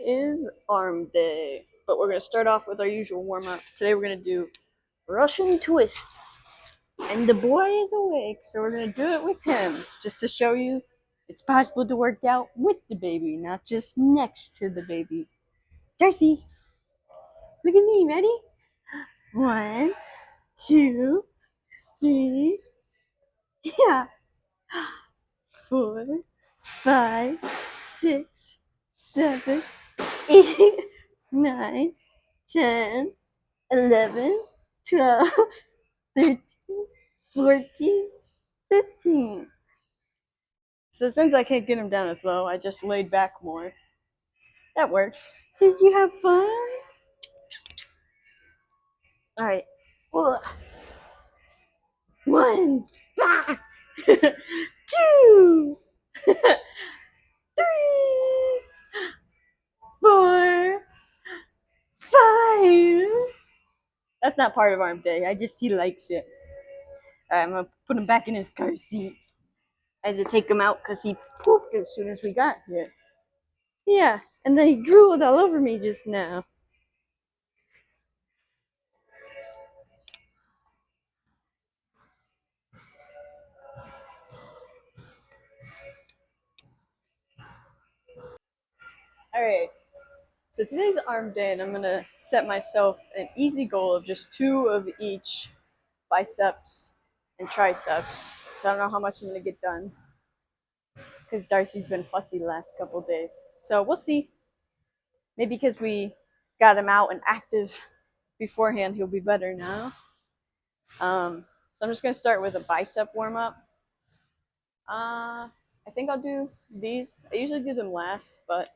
is arm day, but we're going to start off with our usual warm up. Today we're going to do Russian twists, and the boy is awake, so we're going to do it with him, just to show you it's possible to work out with the baby, not just next to the baby. Darcy, look at me, ready? 1, 2, 3, yeah, 4, 5, 6, 7, 8, 9, 10, 11, 12, 13, 14, 15. So since I can't get him down as low, I just laid back more. That works. Did you have fun? Alright. 1, 2, 3, 4, 5. That's not part of arm day. He likes it. Alright, I'm gonna put him back in his car seat. I had to take him out because he pooped as soon as we got here. Yeah, and then he drooled all over me just now. Alright, so today's arm day, and I'm gonna set myself an easy goal of just 2 of each biceps and triceps. So I don't know how much I'm gonna get done because Darcy's been fussy the last couple days. So we'll see. Maybe because we got him out and active beforehand, he'll be better now. So I'm just gonna start with a bicep warm up. I think I'll do these. I usually do them last, but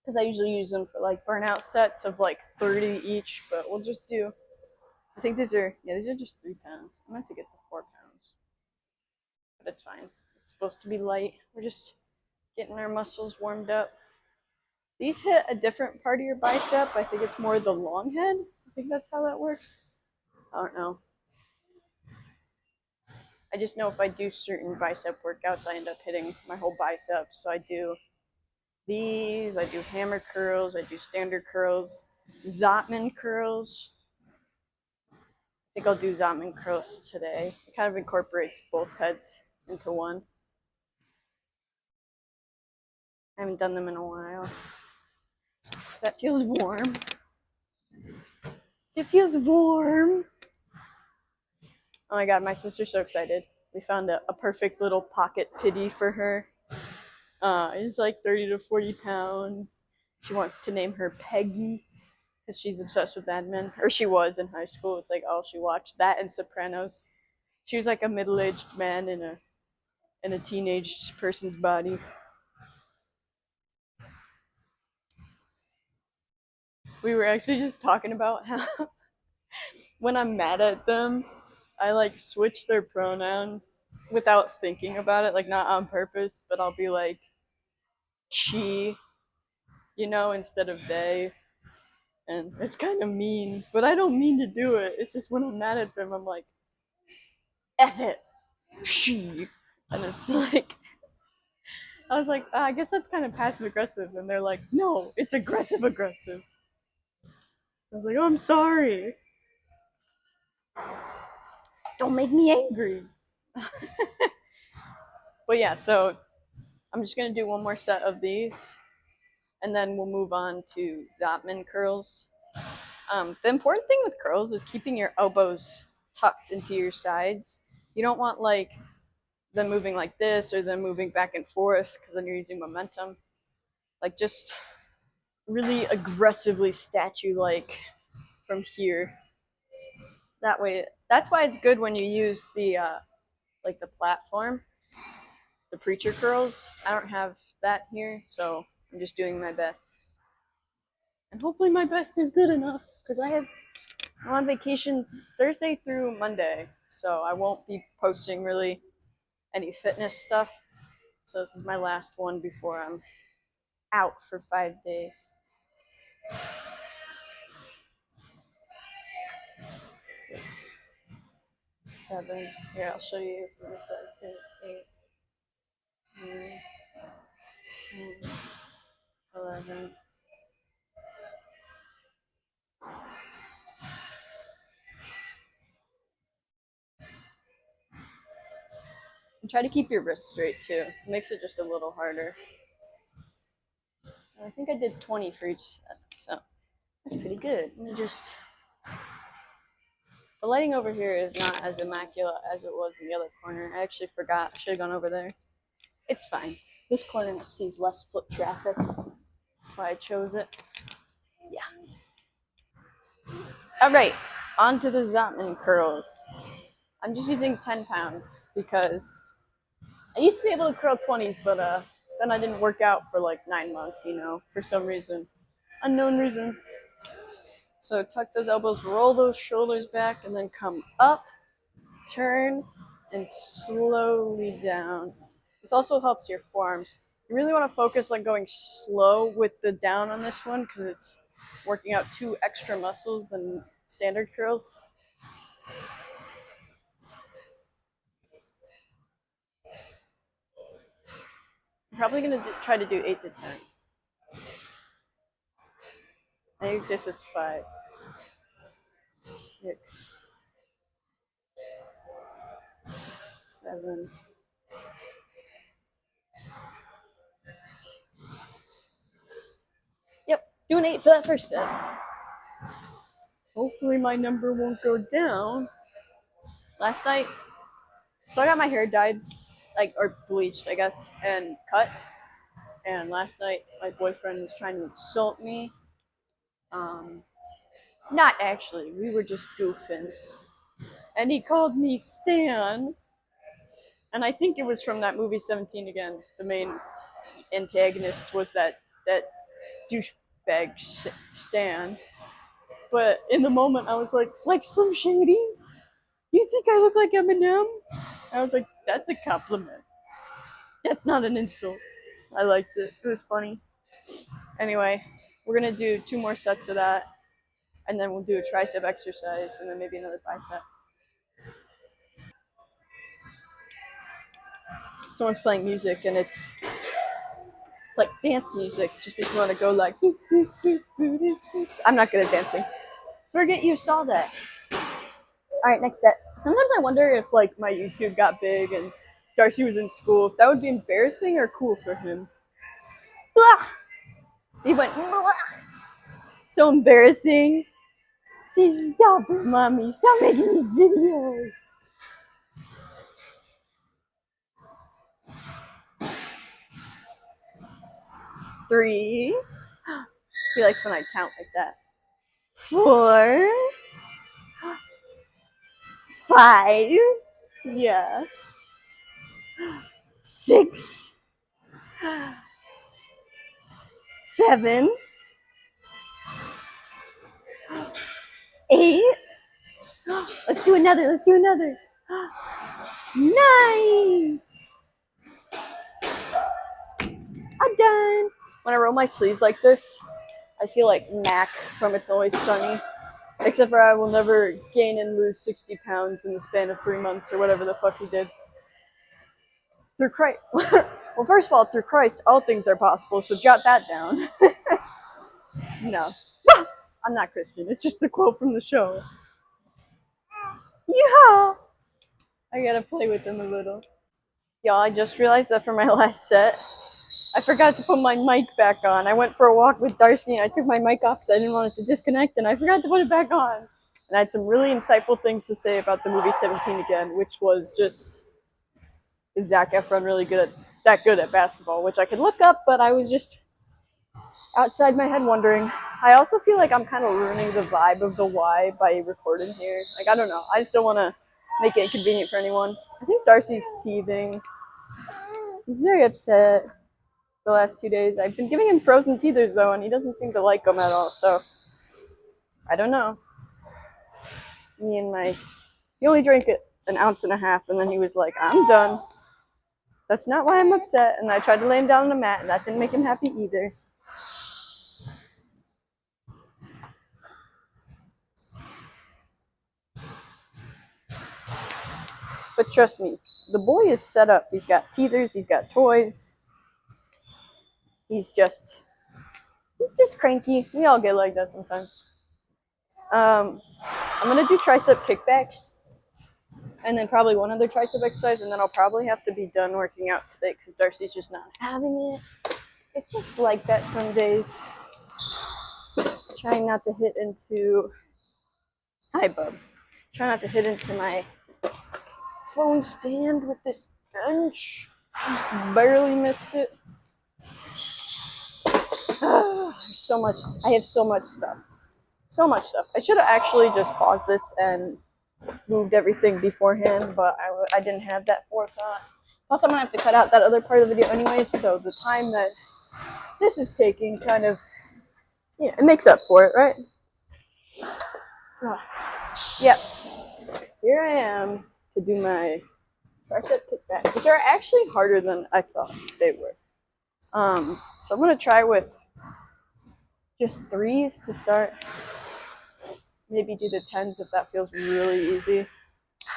because I usually use them for like burnout sets of like 30 each. But we'll just do. I think these are just 3 pounds. I meant to get the 4 pounds, but it's fine. It's supposed to be light. We're just getting our muscles warmed up. These hit a different part of your bicep. I think it's more the long head. I think that's how that works. I don't know. I just know if I do certain bicep workouts, I end up hitting my whole bicep. So I do these, I do hammer curls, I do standard curls, Zotman curls. I think I'll do Zotman curls today. It kind of incorporates both heads into one. I haven't done them in a while. That feels warm. It feels warm. Oh my god, my sister's so excited. We found a perfect little pocket pity for her. It's like 30 to 40 pounds. She wants to name her Peggy because she's obsessed with Mad Men. Or she was in high school. It's like all she watched. That and Sopranos. She was like a middle-aged man in a teenage person's body. We were actually just talking about how when I'm mad at them, I like switch their pronouns without thinking about it, like not on purpose, but I'll be like she, instead of they. And it's kind of mean, but I don't mean to do it. It's just when I'm mad at them, I'm like, F it, she. And it's like, I was like, I guess that's kind of passive aggressive. And they're like, no, it's aggressive aggressive. I was like, oh, I'm sorry. Don't make me angry. But yeah, so I'm just going to do one more set of these. And then we'll move on to Zotman curls. The important thing with curls is keeping your elbows tucked into your sides. You don't want like them moving like this or them moving back and forth because then you're using momentum. Like just really aggressively statue-like from here. That way, that's why it's good when you use the like the platform, the preacher curls. I don't have that here, so I'm just doing my best. And hopefully my best is good enough because I'm on vacation Thursday through Monday, so I won't be posting really any fitness stuff. So this is my last one before I'm out for 5 days. 6, 7. Here, I'll show you from this side too. 8, 9, 10, 11, And try to keep your wrist straight too. It makes it just a little harder. I think I did 20 for each set, so that's pretty good. Let me just. The lighting over here is not as immaculate as it was in the other corner. I actually forgot. I should have gone over there. It's fine. This corner sees less foot traffic. That's why I chose it. Yeah. All right, on to the Zotman curls. I'm just using 10 pounds because I used to be able to curl 20s, but then I didn't work out for like 9 months, for some reason. Unknown reason. So tuck those elbows, roll those shoulders back, and then come up, turn, and slowly down. This also helps your forearms. You really want to focus on going slow with the down on this one because it's working out 2 extra muscles than standard curls. I'm probably going to try to do 8 to 10. I think this is 5, 6, 7. Yep, doing 8 for that first set. Hopefully my number won't go down. Last night, so I got my hair dyed, or bleached, I guess, and cut. And last night, my boyfriend was trying to insult me. Not actually, we were just goofing. And he called me Stan. And I think it was from that movie 17 again. The main antagonist was that douchebag Stan. But in the moment, I was like Slim Shady? You think I look like Eminem? I was like, that's a compliment. That's not an insult. I liked it. It was funny. Anyway, we're going to do 2 more sets of that. And then we'll do a tricep exercise and then maybe another bicep. Someone's playing music and it's like dance music. Just makes you want to go like. I'm not good at dancing. Forget you saw that. All right, next set. Sometimes I wonder if like my YouTube got big and Darcy was in school, if that would be embarrassing or cool for him. Blah! He went blah! So embarrassing. Say, stop it, mommy. Stop making these videos. Three. He likes when I count like that. 4, 5. Yeah. 6, 7, 8. Let's do another. 9. I'm done. When I roll my sleeves like this, I feel like Mac from It's Always Sunny. Except for I will never gain and lose 60 pounds in the span of 3 months or whatever the fuck he did. Through Christ. Well, first of all, through Christ, all things are possible, so jot that down. No. I'm not Christian. It's just a quote from the show. Yeah. I gotta play with them a little. Y'all, I just realized that for my last set, I forgot to put my mic back on. I went for a walk with Darcy and I took my mic off because I didn't want it to disconnect and I forgot to put it back on. And I had some really insightful things to say about the movie 17 again, which was just, is Zac Efron really good at basketball? Which I could look up, but I was just outside my head wondering. I also feel like I'm kind of ruining the vibe of the Y by recording here. Like, I don't know. I just don't want to make it inconvenient for anyone. I think Darcy's teething. He's very upset the last 2 days. I've been giving him frozen teethers, though, and he doesn't seem to like them at all, so I don't know. He only drank an ounce and a half, and then he was like, I'm done. That's not why I'm upset. And I tried to lay him down on the mat, and that didn't make him happy either. But trust me, the boy is set up. He's got teethers, he's got toys. He's just cranky. We all get like that sometimes. I'm gonna do tricep kickbacks. and then probably one other tricep exercise, and then I'll probably have to be done working out today because Darcy's just not having it. It's just like that some days. Trying not to hit into, hi bub, trying not to hit into my phone stand with this bench. Just barely missed it. There's so much, I have so much stuff. So much stuff. I should have actually just paused this and moved everything beforehand, but I didn't have that forethought. Plus, I'm gonna have to cut out that other part of the video anyways, so the time that this is taking kind of, yeah, it makes up for it, right? Oh. Yep. Here I am to do my tricep kickbacks, which are actually harder than I thought they were. So I'm gonna try with just 3s to start. Maybe do the 10s if that feels really easy.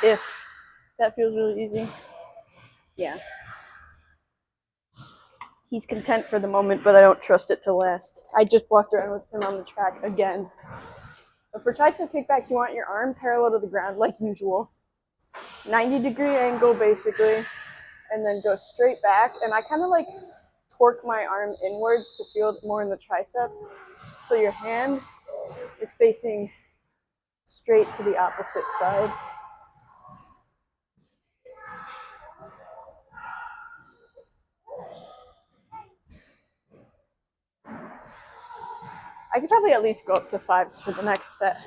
If that feels really easy. Yeah. He's content for the moment, but I don't trust it to last. I just walked around with him on the track again. But for tricep kickbacks, you want your arm parallel to the ground like usual. 90-degree angle basically, and then go straight back. And I kind of like torque my arm inwards to feel it more in the tricep. So your hand is facing straight to the opposite side. I could probably at least go up to 5s for the next set.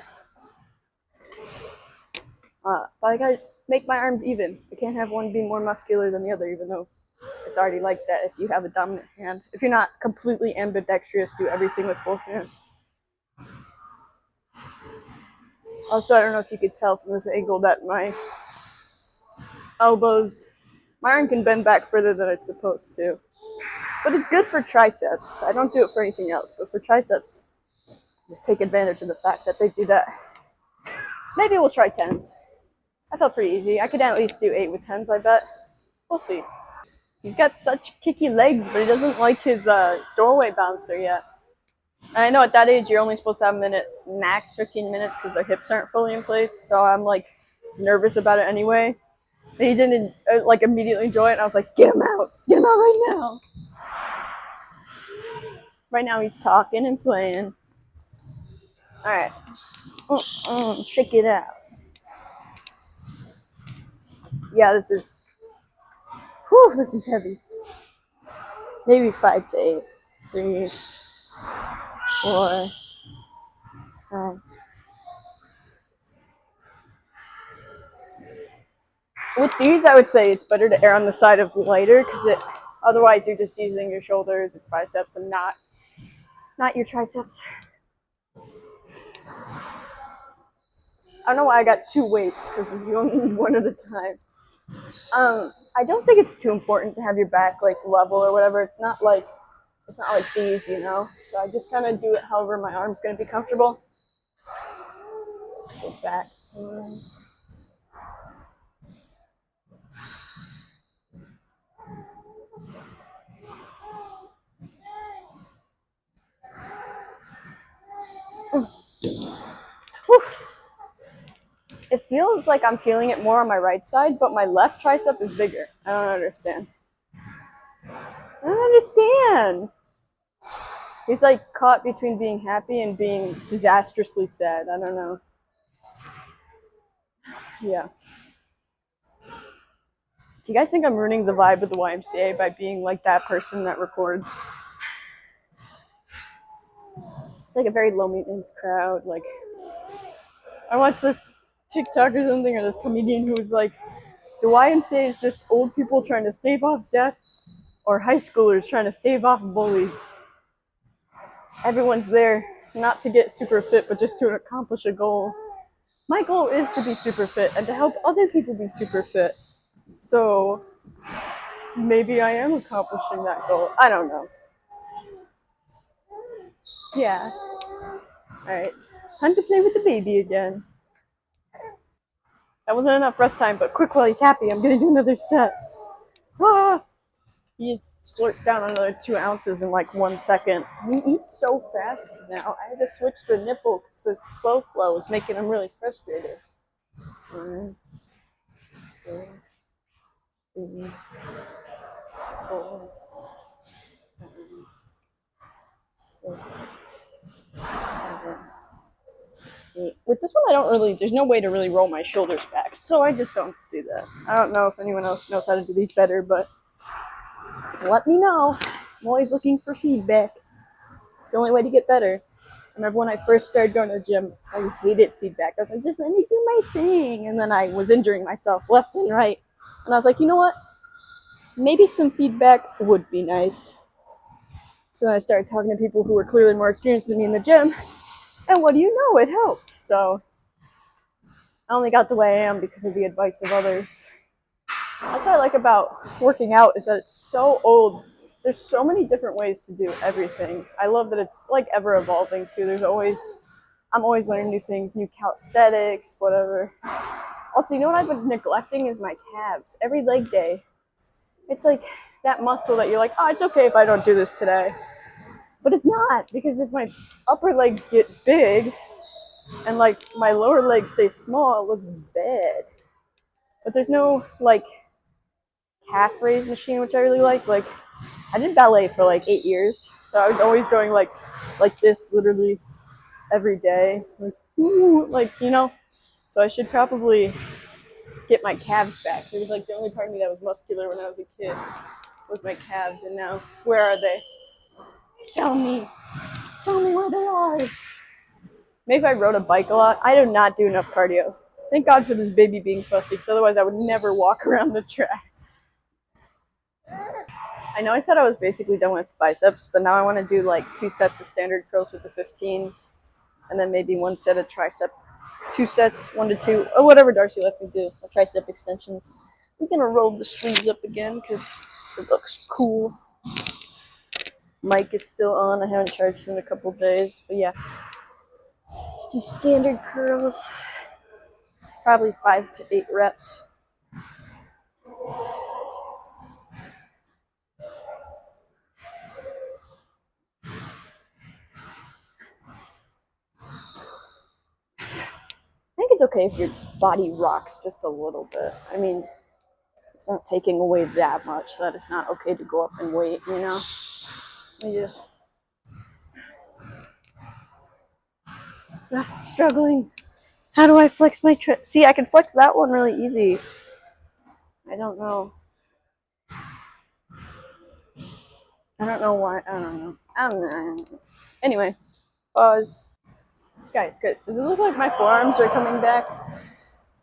But I gotta make my arms even. I can't have one be more muscular than the other, even though it's already like that if you have a dominant hand. If you're not completely ambidextrous, do everything with both hands. Also, I don't know if you could tell from this angle that my elbows, my arm can bend back further than it's supposed to. But it's good for triceps. I don't do it for anything else, but for triceps, just take advantage of the fact that they do that. Maybe we'll try 10s. I felt pretty easy. I could at least do 8 with 10s, I bet. We'll see. He's got such kicky legs, but he doesn't like his doorway bouncer yet. And I know at that age, you're only supposed to have a minute, max 15 minutes, because their hips aren't fully in place. So I'm like nervous about it anyway. And he didn't like immediately enjoy it, and I was like, get him out right now. Right now he's talking and playing. All right, shake it out. Yeah, this is heavy. Maybe 5 to 8. 3, 4, 5. With these, I would say it's better to err on the side of lighter, because otherwise you're just using your shoulders and biceps and not your triceps. I don't know why I got 2 weights, because you only need one at a time. I don't think it's too important to have your back like level or whatever. It's not like these, you know. So I just kind of do it however my arm's gonna be comfortable. Go back. It feels like I'm feeling it more on my right side, but my left tricep is bigger. I don't understand. He's like caught between being happy and being disastrously sad. I don't know. Yeah. Do you guys think I'm ruining the vibe of the YMCA by being like that person that records? It's like a very low maintenance crowd. Like, I watched this TikTok or something, or this comedian who was like, the YMCA is just old people trying to stave off death, or high schoolers trying to stave off bullies. Everyone's there not to get super fit, but just to accomplish a goal. My goal is to be super fit and to help other people be super fit. So maybe I am accomplishing that goal. I don't know. Yeah. Alright. Time to play with the baby again. That wasn't enough rest time, but quick while he's happy, I'm gonna do another set. Ah! He just slurped down another 2 ounces in like 1 second. He eats so fast now. I had to switch the nipple because the slow flow was making him really frustrated. 2, 3, 4, 5, 6, 7, 8. With this one, I don't really, there's no way to really roll my shoulders back, so I just don't do that. I don't know if anyone else knows how to do these better, but let me know. I'm always looking for feedback. It's the only way to get better. I remember when I first started going to the gym, I hated feedback. I was like, just let me do my thing. And then I was injuring myself left and right. And I was like, you know what? Maybe some feedback would be nice. So then I started talking to people who were clearly more experienced than me in the gym. And what do you know? It helped. So I only got the way I am because of the advice of others. That's what I like about working out, is that it's so old. There's so many different ways to do everything. I love that it's like ever evolving too. I'm always learning new things, new calisthenics, whatever. Also, you know what I've been neglecting is my calves. Every leg day, it's like that muscle that you're like, oh, it's okay if I don't do this today. But it's not, because if my upper legs get big and like my lower legs stay small, it looks bad. But there's no like calf raise machine, which I really like. Like, I did ballet for like 8 years, so I was always going like this literally every day, like, ooh, like, you know. So I should probably get my calves back. It was like the only part of me that was muscular when I was a kid was my calves, and now where are they? Tell me where they are. Maybe if I rode a bike a lot. I do not do enough cardio. Thank God for this baby being fussy, because otherwise I would never walk around the track. I know I said I was basically done with biceps, but now I want to do like 2 sets of standard curls with the 15s, and then maybe 1 set of tricep, 2 sets, 1 to 2, or whatever Darcy lets me do, the tricep extensions. I'm gonna roll the sleeves up again because it looks cool. Mic is still on. I haven't charged in a couple days, but yeah. Let's do standard curls. Probably 5 to 8 reps. I think it's okay if your body rocks just a little bit. I mean, it's not taking away that much that it's not okay to go up in weight, you know? I just struggling. How do I flex my See, I can flex that one really easy. I don't know. I don't know why. I don't know. Anyway, pause. Guys, does it look like my forearms are coming back?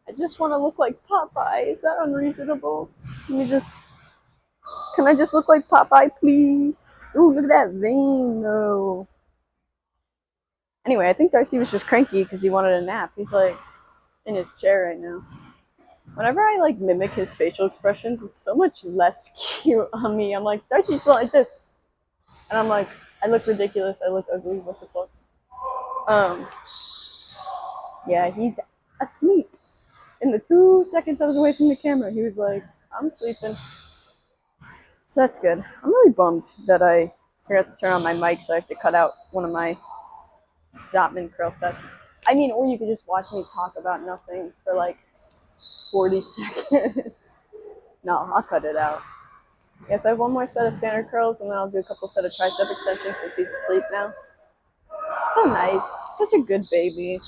I just want to look like Popeye. Is that unreasonable? Can I just look like Popeye, please? Ooh, look at that vein, though. Anyway, I think Darcy was just cranky because he wanted a nap. He's like in his chair right now. Whenever I like mimic his facial expressions, it's so much less cute on me. I'm like, Darcy's not like this. And I'm like, I look ridiculous. I look ugly. What the fuck? Yeah, he's asleep. In the 2 seconds I was away from the camera, he was like, I'm sleeping. So that's good. I'm really bummed that I forgot to turn on my mic, so I have to cut out one of my Zotman curl sets. I mean, or you could just watch me talk about nothing for like 40 seconds. No, I'll cut it out. Yes, I have 1 more set of standard curls, and then I'll do a couple set of tricep extensions since he's asleep now. So nice. Such a good baby.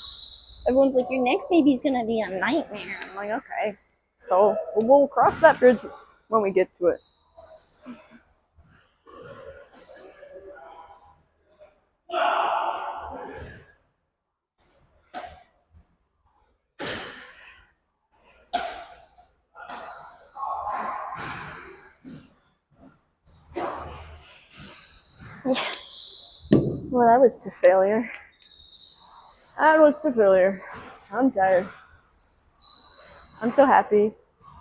Everyone's like, your next baby's gonna be a nightmare. I'm like, okay. So we'll cross that bridge when we get to it. Well, that was to failure. I'm tired. I'm so happy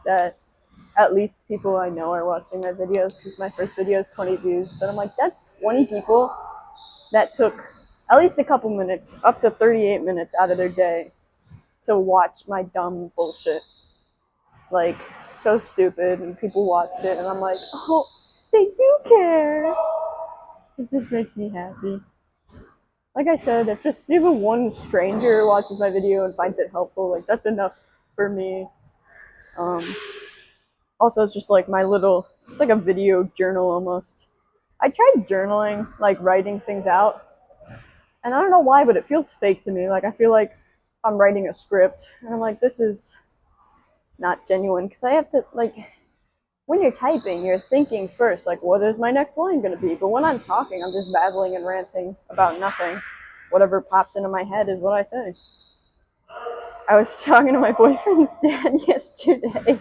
that at least people I know are watching my videos, because my first video is 20 views. And I'm like, that's 20 people that took at least a couple minutes, up to 38 minutes out of their day to watch my dumb bullshit. Like, so stupid, and people watched it, and I'm like, oh, they do care. It just makes me happy. Like I said, if just even one stranger watches my video and finds it helpful, like, that's enough for me. Also, it's just like my little, it's like a video journal almost. I tried journaling, like writing things out, and I don't know why, but it feels fake to me. Like, I feel like I'm writing a script, and I'm like, this is not genuine, because I have to, like, when you're typing, you're thinking first, like, what is my next line going to be? But when I'm talking, I'm just babbling and ranting about nothing. Whatever pops into my head is what I say. I was talking to my boyfriend's dad yesterday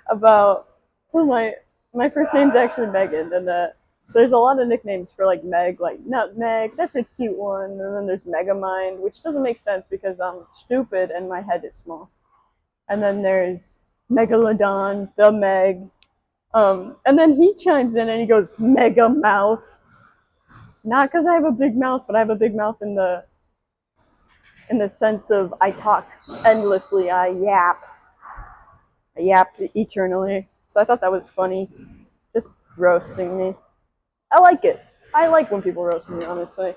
about, so my first name's actually Megan, and so there's a lot of nicknames for like Meg, like Nutmeg, that's a cute one, and then there's Megamind, which doesn't make sense because I'm stupid and my head is small. And then there's Megalodon, the Meg, and then he chimes in and he goes, Mega Mouth. Not because I have a big mouth, but I have a big mouth in the sense of I talk endlessly. I yap eternally. So I thought that was funny, just roasting me. I like it. I like when people roast me, honestly.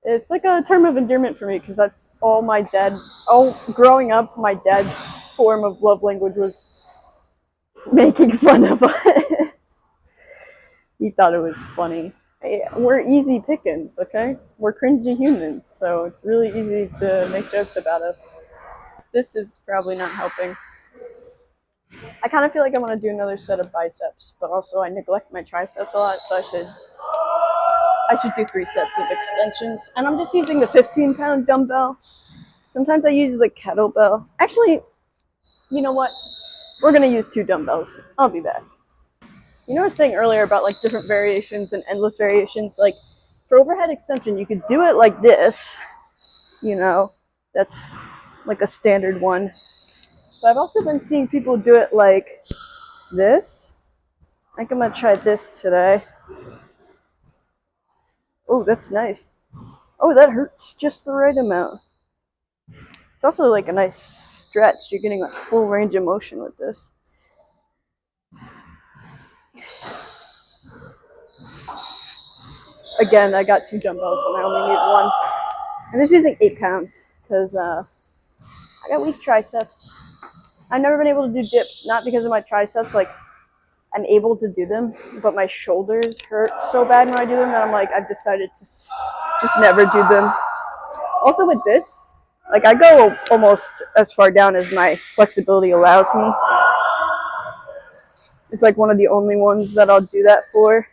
It's like a term of endearment for me because that's all my dad. Oh, growing up, my dad's form of love language was making fun of us. He thought it was funny. Hey, we're easy pickings, okay? We're cringy humans, so it's really easy to make jokes about us. This is probably not helping. I kind of feel like I want to do another set of biceps, but also I neglect my triceps a lot, so I should do 3 sets of extensions. And I'm just using the 15-pound dumbbell. Sometimes I use the kettlebell. Actually, you know what? We're gonna use 2 dumbbells. I'll be back. You know what I was saying earlier about like different variations and endless variations? Like for overhead extension, you could do it like this, you know, that's like a standard one. But I've also been seeing people do it like this. I think I'm gonna try this today. Oh, that's nice. Oh, that hurts just the right amount. It's also like a nice stretch. You're getting like full range of motion with this. Again, I got 2 dumbbells when I only need 1. I'm just using 8 pounds because I got weak triceps. I've never been able to do dips, not because of my triceps. Like I'm able to do them, but my shoulders hurt so bad when I do them that I'm like I've decided to just never do them. Also with this, like I go almost as far down as my flexibility allows me. It's like one of the only ones that I'll do that for.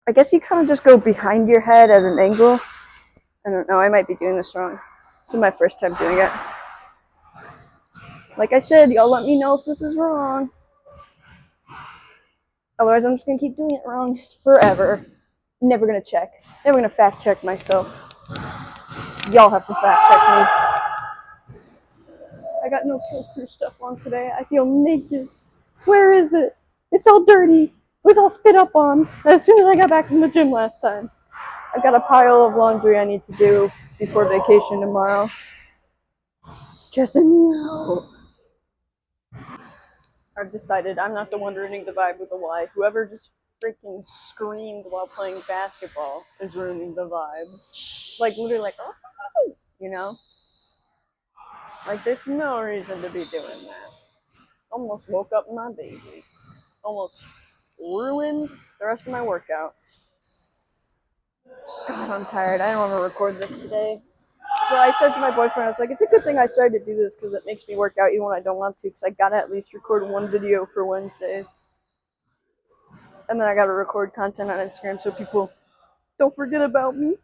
I guess you kind of just go behind your head at an angle. I don't know, I might be doing this wrong. This is my first time doing it. Like I said, y'all let me know if this is wrong. Otherwise, I'm just gonna keep doing it wrong forever. Never gonna check. Never gonna fact check myself. Y'all have to fact check me. I got no Kill Crew stuff on today. I feel naked. Where is it? It's all dirty. It was all spit up on as soon as I got back from the gym last time. I've got a pile of laundry I need to do before vacation tomorrow. It's stressing me out. I've decided I'm not the one ruining the vibe with a Y. Whoever just freaking screamed while playing basketball is ruining the vibe. Like literally like, oh, you know? Like there's no reason to be doing that. Almost woke up my baby. Almost ruined the rest of my workout. God, I'm tired. I don't want to record this today. But I said to my boyfriend, I was like, it's a good thing I started to do this because it makes me work out even when I don't want to, because I gotta at least record 1 video for Wednesdays. And then I gotta record content on Instagram so people don't forget about me.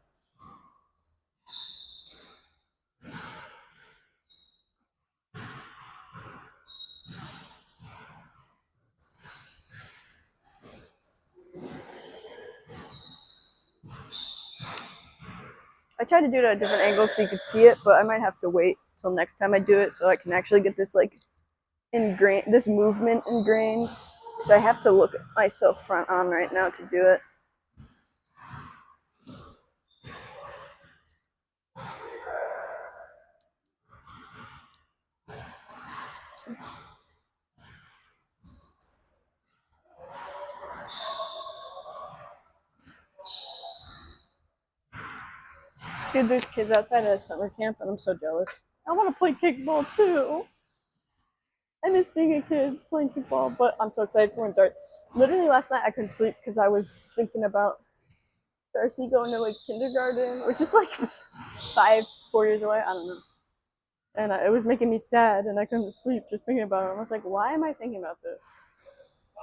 I tried to do it at a different angle so you could see it, but I might have to wait till next time I do it so I can actually get this like ingrained, this movement ingrained. So I have to look at myself front on right now to do it. Dude, there's kids outside at a summer camp, and I'm so jealous. I want to play kickball too. I miss being a kid playing kickball, but I'm so excited for when Darcy. Literally last night I couldn't sleep because I was thinking about Darcy going to like kindergarten, which is like 4 years away. I don't know, and it was making me sad, and I couldn't sleep just thinking about it. I was like, why am I thinking about this?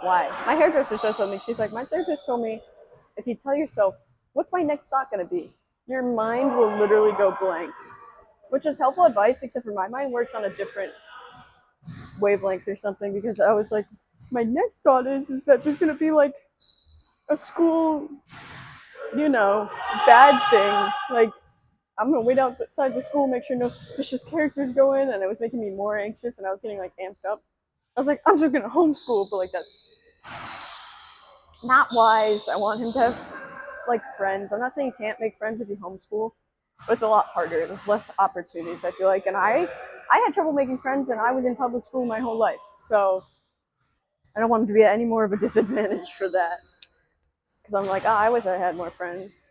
Why? My hairdresser said something. She's like, my therapist told me if you tell yourself, what's my next thought gonna be? Your mind will literally go blank, which is helpful advice, except for my mind works on a different wavelength or something because I was like, my next thought is that there's gonna be like a school, you know, bad thing. Like I'm gonna wait outside the school, make sure no suspicious characters go in, and it was making me more anxious, and I was getting like amped up. I was like, I'm just gonna homeschool, but like that's not wise. I want him to have like friends. I'm not saying you can't make friends if you homeschool, but it's a lot harder. There's less opportunities, I feel like, and I had trouble making friends, and I was in public school my whole life, so I don't want him to be at any more of a disadvantage for that. Because I'm like, I wish I had more friends.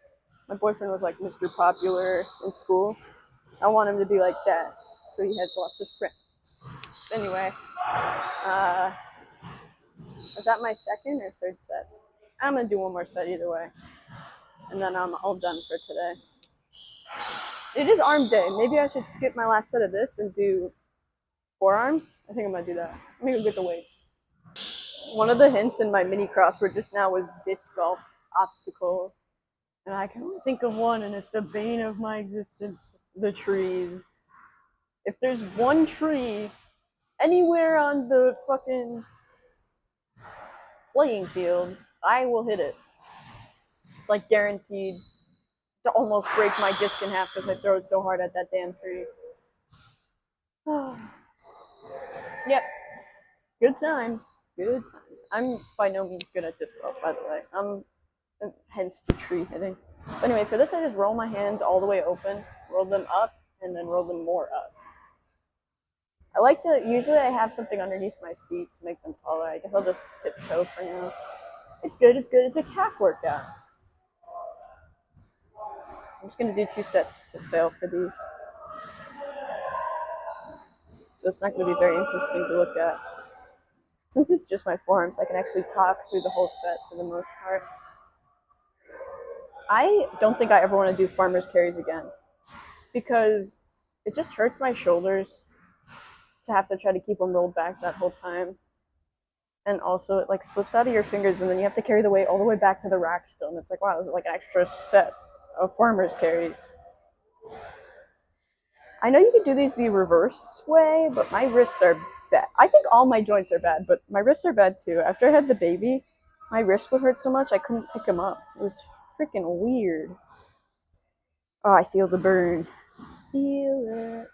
My boyfriend was like Mr. Popular in school. I want him to be like that, so he has lots of friends. Anyway, is that my second or third set? I'm gonna do one more set either way, and then I'm all done for today. It is arm day. Maybe I should skip my last set of this and do forearms. I think I'm gonna do that. I'm gonna go get the weights. One of the hints in my mini crossword just now was disc golf obstacle. And I can only think of one, and it's the bane of my existence, the trees. If there's one tree anywhere on the fucking playing field, I will hit it. Like guaranteed to almost break my disc in half because I throw it so hard at that damn tree. Yep. Good times. Good times. I'm by no means good at disc golf, by the way. Hence the tree hitting. But anyway, for this I just roll my hands all the way open, roll them up, and then roll them more up. I like to, usually I have something underneath my feet to make them taller. I guess I'll just tiptoe for now. It's good, it's good. It's a calf workout. I'm just going to do 2 sets to fail for these. So it's not going to be very interesting to look at. Since it's just my forearms, I can actually talk through the whole set for the most part. I don't think I ever want to do farmer's carries again because it just hurts my shoulders to have to try to keep them rolled back that whole time. And also it like slips out of your fingers and then you have to carry the weight all the way back to the rack still. And it's like, wow, this is like an extra set of farmer's carries. I know you could do these the reverse way, but my wrists are bad. I think all my joints are bad, but my wrists are bad too. After I had the baby, my wrists would hurt so much I couldn't pick them up. It was freaking weird. Oh, I feel the burn. Feel it.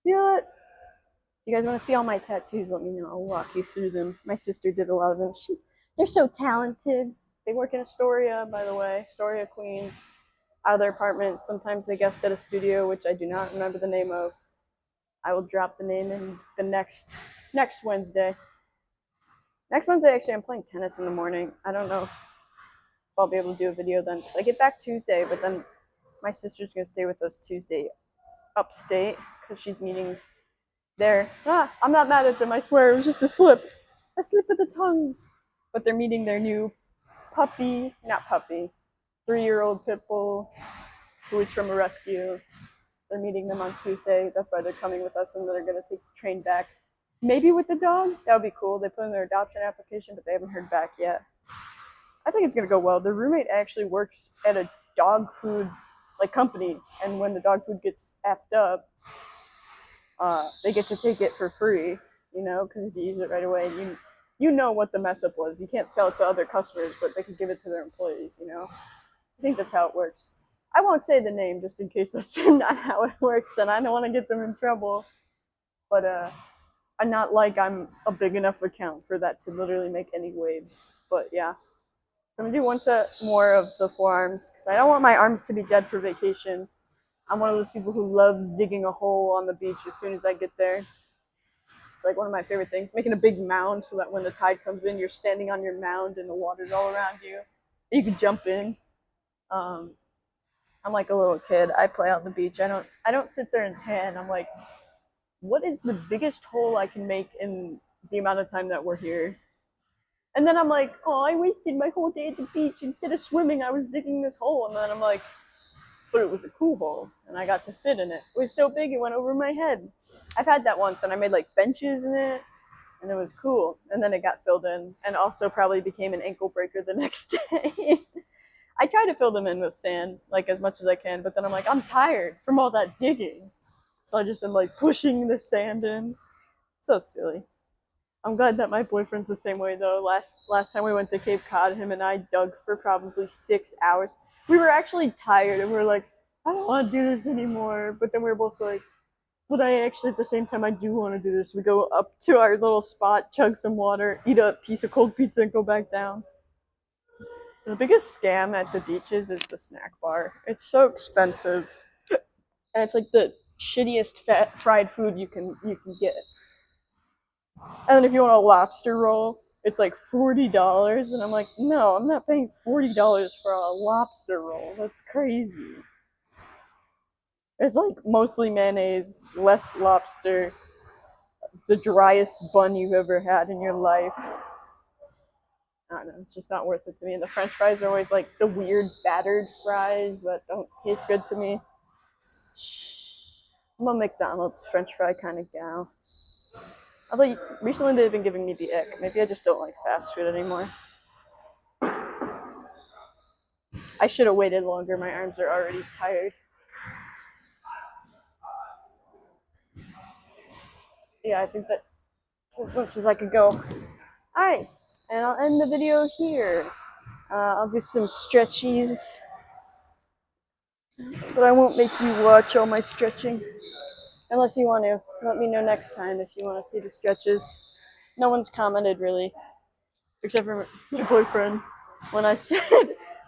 Feel it. If you guys want to see all my tattoos, let me know. I'll walk you through them. My sister did a lot of them. They're so talented. They work in Astoria, by the way. Astoria, Queens. Out of their apartment. Sometimes they guest at a studio, which I do not remember the name of. I will drop the name in the next Wednesday. Next Wednesday, actually, I'm playing tennis in the morning. I don't know if I'll be able to do a video then. Because I get back Tuesday, but then my sister's going to stay with us Tuesday upstate because she's meeting there. I'm not mad at them, I swear. It was just a slip of the tongue. But they're meeting their new puppy, not puppy, 3-year-old pit bull who is from a rescue. They're meeting them on Tuesday. That's why they're coming with us, and they're going to take the train back. Maybe with the dog. That would be cool. They put in their adoption application, but they haven't heard back yet. I think it's going to go well. Their roommate actually works at a dog food company, and when the dog food gets effed up, they get to take it for free, because if you use it right away, you know what the mess up was. You can't sell it to other customers, but they can give it to their employees, I think that's how it works. I won't say the name just in case that's not how it works, and I don't want to get them in trouble. But I'm not like I'm a big enough account for that to literally make any waves. But yeah. So I'm going to do 1 set more of the forearms, because I don't want my arms to be dead for vacation. I'm one of those people who loves digging a hole on the beach as soon as I get there. It's like one of my favorite things, making a big mound so that when the tide comes in, you're standing on your mound and the water's all around you. You can jump in. I'm like a little kid. I play on the beach. I don't sit there and tan. I'm like, what is the biggest hole I can make in the amount of time that we're here? And then I'm like, oh, I wasted my whole day at the beach. Instead of swimming, I was digging this hole. And then I'm like, but it was a cool hole, and I got to sit in it. It was so big it went over my head. I've had that once, and I made like benches in it, and it was cool. And then it got filled in, and also probably became an ankle breaker the next day. I try to fill them in with sand, like as much as I can, but then I'm like, I'm tired from all that digging. So I just am like pushing the sand in. So silly. I'm glad that my boyfriend's the same way though. Last time we went to Cape Cod, him and I dug for probably 6 hours. We were actually tired and we were like, I don't want to do this anymore. But then we were both like, but I actually at the same time I do want to do this. We go up to our little spot, chug some water, eat a piece of cold pizza, and go back down. The biggest scam at the beaches is the snack bar. It's so expensive, and it's like the shittiest fried food you can get. And then if you want a lobster roll, it's like $40, and I'm like, no, I'm not paying $40 for a lobster roll. That's crazy. It's like mostly mayonnaise, less lobster, the driest bun you've ever had in your life. I don't know, it's just not worth it to me. And the French fries are always like the weird battered fries that don't taste good to me. I'm a McDonald's French fry kind of gal. Although recently they've been giving me the ick. Maybe I just don't like fast food anymore. I should have waited longer. My arms are already tired. Yeah, I think that's as much as I could go. Alright, and I'll end the video here. I'll do some stretchies, but I won't make you watch all my stretching. Unless you want to. Let me know next time if you want to see the stretches. No one's commented really, except for my boyfriend. When I said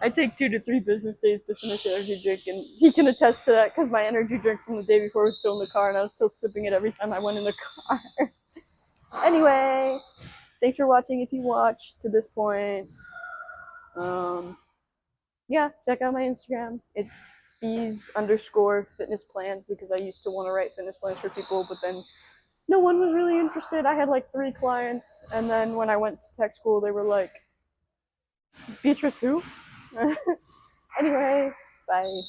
I take 2 to 3 business days to finish an energy drink, and he can attest to that because my energy drink from the day before was still in the car, and I was still sipping it every time I went in the car. Anyway, thanks for watching if you watched to this point. Yeah, check out my Instagram. It's bees_fitness plans because I used to want to write fitness plans for people, but then no one was really interested. I had like 3 clients, and then when I went to tech school, they were like, Beatrice who? Anyway, bye.